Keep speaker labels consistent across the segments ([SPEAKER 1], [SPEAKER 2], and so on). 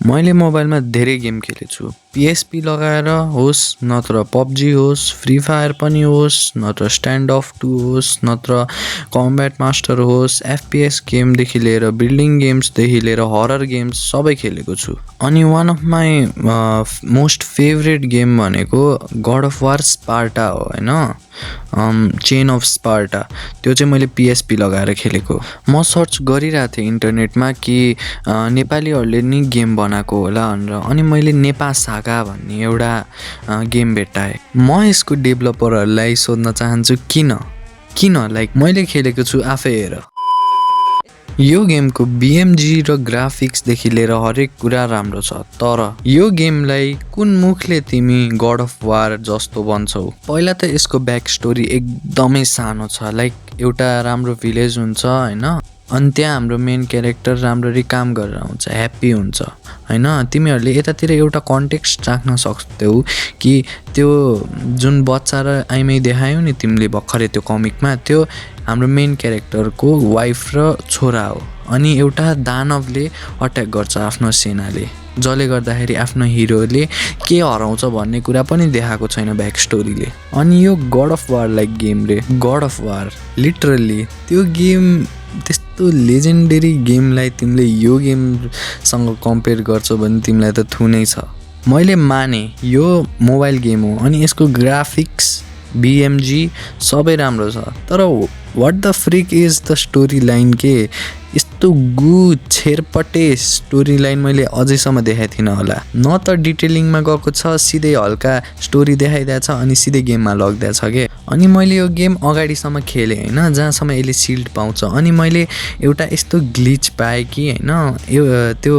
[SPEAKER 1] मैले मोबाइलमा धेरै गेम खेलेछु। PSP लगाएर होस्, नत्र PUBG होस्, फ्री फायर पनि होस्, नत्र स्ट्यान्ड अफ 2 होस्, नत्र कम्ब्याट मास्टर होस्, FPS गेमदेखि लिएर बिल्डिङ गेम्सदेखि लिएर हरर गेम्स सबै खेलेको छु। अनि one of my most favourite game भनेको गड अफ वार स्पार्टा हो होइन, चेन अफ स्पार्टा। त्यो चाहिँ मैले PSP लगाएर खेलेको। म सर्च गरिरहेको थिएँ इन्टरनेटमा कि नेपालीहरूले नि गेम बनाएको होला भनेर, अनि मैले नेपा सागा भन्ने एउटा गेम भेट्टाएँ। म यसको डेभलपरहरूलाई सोध्न चाहन्छु किन लाइक मैले खेलेको छु आफै हेर। यो गेमको BMG र ग्राफिक्सदेखि लिएर हरेक कुरा राम्रो छ, तर यो गेमलाई कुन मुखले तिमी गड अफ वार जस्तो भन्छौ? पहिला त यसको ब्याक स्टोरी एकदमै सानो छ। लाइक एउटा राम्रो भिलेज हुन्छ होइन, अनि त्यहाँ हाम्रो मेन क्यारेक्टर राम्ररी काम गरेर हुन्छ, ह्याप्पी हुन्छ होइन। तिमीहरूले यतातिर एउटा कन्टेक्स्ट राख्न सक्छौ कि त्यो जुन बच्चा र आइमै देखायौ नि तिमीले भर्खरै त्यो कमिकमा, त्यो हाम्रो मेन क्यारेक्टरको वाइफ र छोरा हो। अनि एउटा दानवले अट्याक गर्छ आफ्नो सेनाले, जसले गर्दाखेरि आफ्नो हिरोले के हराउँछ भन्ने कुरा पनि देखाएको छैन ब्याक स्टोरीले। अनि यो गड अफ वार लाइक गेमले, गड अफ वार लिटरल्ली त्यो गेम, त्यस्तो लेजेन्डरी गेमलाई तिमीले यो गेमसँग कम्पेयर गर्छौ भने तिमीलाई त थुनै छ। मैले माने यो मोबाइल गेम हो अनि यसको ग्राफिक्स BMG सबै राम्रो छ, तर what the freak is the story line के? यस्तो छेरपटे स्टोरी लाइन मैले अझैसम्म देखाएको थिइनँ होला। न त डिटेलिङमा गएको छ, सिधै हल्का स्टोरी देखाइदिएछ अनि सिधै गेममा लगिदिएछ के। अनि मैले यो गेम अगाडिसम्म खेलेँ होइन, जहाँसम्म यसले सिल्ड पाउँछ। अनि मैले एउटा यस्तो ग्लिच पाएँ कि होइन, यो त्यो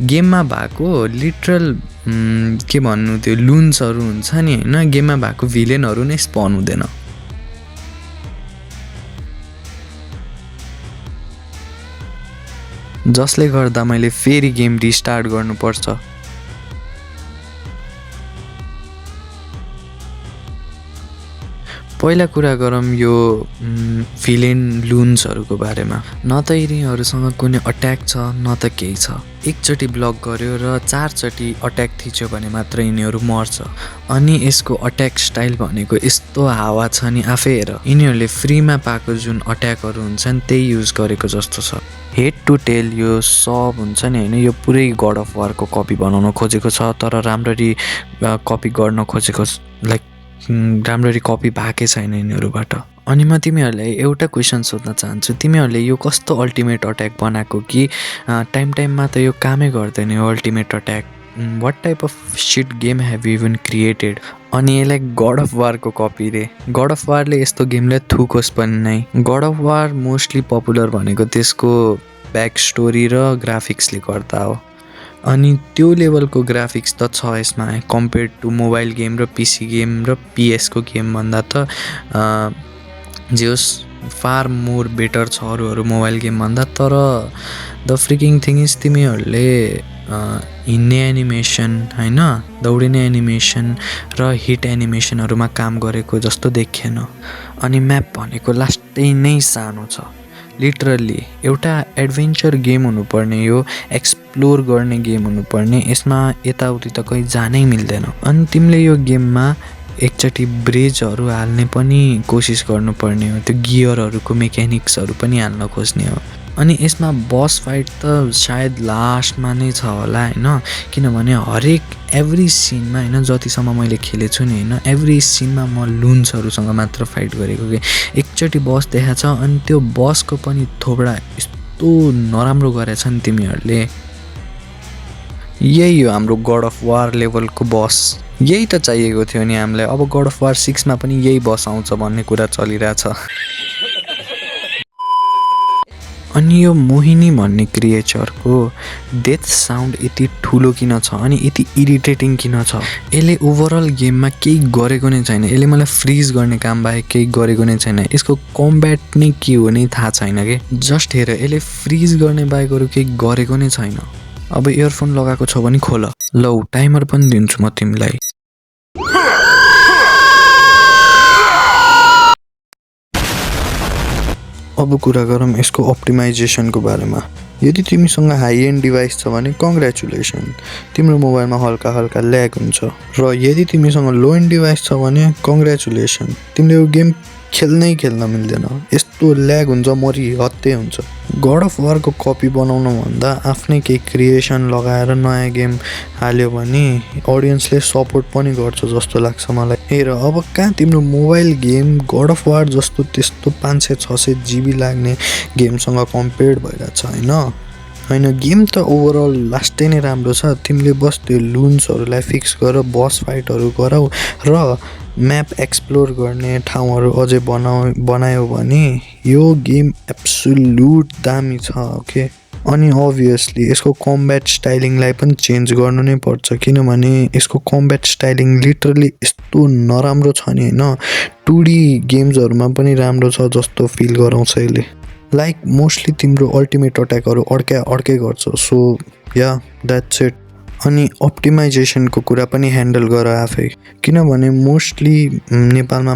[SPEAKER 1] गेममा भएको लिटरल के भन्नु, त्यो लुन्सहरू हुन्छ नि होइन, गेममा भएको भिलेनहरू नै स्पन हुँदैन। जसले गर्दा मैले फेरि गेम रिस्टार्ट गर्नुपर्छ। पहिला कुरा गरौँ यो भिलेन लुन्सहरूको बारेमा। न त यिनीहरूसँग कुनै अट्याक छ न त केही छ। एकचोटि ब्लक गर्यो र 4 चोटि अट्याक थिच्यो भने मात्र यिनीहरू मर्छ। अनि यसको अट्याक स्टाइल भनेको यस्तो हावा छ नि, आफै हेर। यिनीहरूले फ्रीमा पाएको जुन अट्याकहरू हुन्छन् त्यही युज गरेको जस्तो छ। हेड टु टेल यो सब हुन्छ नि होइन, यो पुरै गड अफ वारको कपी बनाउन खोजेको छ, तर राम्ररी कपी गर्न खोजेको लाइक राम्ररी कपी भएकै छैन यिनीहरूबाट। अनि म तिमीहरूलाई एउटा क्वेसन सोध्न चाहन्छु, तिमीहरूले यो कस्तो अल्टिमेट अट्याक बनाएको कि टाइममा त यो कामै गर्दैन यो ultimate attack? What type of shit game have you even created? अनि यसलाई गड अफ वारको कपी रे। गड अफ वारले यस्तो गेमलाई थुकोस् पनि नै। God of war mostly popular भनेको त्यसको ब्याक स्टोरी र ग्राफिक्सले गर्दा हो। अनि त्यो लेभलको ग्राफिक्स त छ यसमा कम्पेयर टु मोबाइल गेम र PC गेम र PS को गेम भन्दा त जे होस् फार मोर बेटर छ अरू मोबाइल गेम भन्दा। तर द फ्रिकिङ थिङ इज तिमीहरूले हिँड्ने एनिमेसन होइन, दौडिने एनिमेसन र हिट एनिमेसनहरूमा काम गरेको जस्तो देखिएन। अनि म्याप भनेको लास्टै नै सानो छ। लिटरल्ली एउटा एडभेन्चर गेम हुनुपर्ने, यो एक्सप्लोर गर्ने गेम हुनुपर्ने, यसमा यताउति त कहीँ जानै मिल्दैन। अनि तिमीले यो गेममा एकचोटि ब्रेजहरू हाल्ने पनि कोसिस गर्नुपर्ने हो, त्यो गियरहरूको मेकेनिक्सहरू पनि हाल्न खोज्ने हो। अनि यसमा बस फाइट त सायद लास्टमा नै छ होला होइन, किनभने हरेक एभ्री सिनमा होइन, जतिसम्म मैले खेलेछु नि होइन, एभ्री सिनमा म लुन्सहरूसँग मात्र फाइट गरेको कि एकचोटि बस देखाएको छ। अनि त्यो बसको पनि थोबडा यस्तो नराम्रो गरेछ नि तिमीहरूले। यही हो हाम्रो गड अफ वार लेभलको बस, यही त चाहिएको थियो नि हामीलाई। अब गड अफ वार 6मा पनि यही बस आउँछ भन्ने कुरा चलिरहेछ। अनि यो मोहिनी भन्ने क्रिएचरको डेथ साउन्ड यति ठुलो किन छ अनि यति इरिटेटिङ किन छ? यसले ओभरअल गेममा केही गरेको नै छैन। यसले मलाई फ्रिज गर्ने काम बाहेक केही गरेको नै छैन। यसको कम्ब्याट नै के हो नै थाहा छैन कि। जस्ट हेर, यसले फ्रिज गर्ने बाहेक अरू केही गरेको नै छैन। अब इयरफोन लगाएको छौ भने खोल। लौ टाइमर पनि दिन्छु म तिमीलाई। अब कुरा गरौँ यसको अप्टिमाइजेसनको बारेमा। यदि तिमीसँग हाई एन्ड डिभाइस छ भने कङ्ग्रेचुलेसन, तिम्रो मोबाइलमा हल्का हल्का ल्याग हुन्छ। र यदि तिमीसँग लो एन्ड डिभाइस छ भने कङ्ग्रेचुलेसन, तिमीले यो गेम खेल्न मिल्दैन, यस्तो ल्याग हुन्छ मरिहत्ते हुन्छ। गड अफ वारको कपी बनाउनु भन्दा आफ्नै केही क्रिएसन लगाएर नयाँ गेम हाल्यो भने अडियन्सले सपोर्ट पनि गर्छ जस्तो लाग्छ मलाई। हेर अब कहाँ तिम्रो mobile game god of war जस्तो त्यस्तो 500-600 GB लाग्ने गेमसँग कम्पेयर भइरहेछ होइन गेम त ओभरअल लास्टै नै राम्रो छ। तिमीले बस त्यो लुन्सहरूलाई फिक्स गर, बस फाइटहरू गराऊ र म्याप एक्सप्लोर गर्ने ठाउँहरू अझै बनायो भने यो गेम एब्सोल्युट दामी छ ओके। अनि अभियसली यसको कम्ब्याट स्टाइलिङलाई पनि चेन्ज गर्नु नै पर्छ, किनभने यसको कम्ब्याट स्टाइलिङ लिटरली यस्तो नराम्रो छ नि होइन, 2D गेम्सहरूमा पनि राम्रो छ जस्तो फिल गराउँछ यसले। लाइक मोस्टली तिम्रो अल्टिमेट अट्याकहरू अर्कै गर्छ। So yeah that's it. अनि अप्टिमाइजेसनको कुरा पनि ह्यान्डल गर आफै, किनभने मोस्टली नेपालमा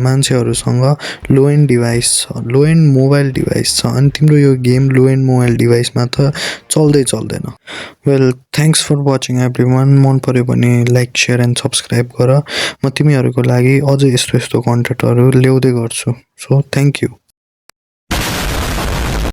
[SPEAKER 1] मान्छेहरूसँग लो एन्ड डिभाइस छ, लो एन्ड मोबाइल डिभाइस छ, अनि तिम्रो यो गेम लो एन्ड मोबाइल डिभाइसमा त चल्दैन। Well thanks for watching everyone. मन पऱ्यो भने लाइक सेयर एन्ड सब्सक्राइब गर। म तिमीहरूको लागि अझै यस्तो कन्टेन्टहरू ल्याउँदै गर्छु। So thank you.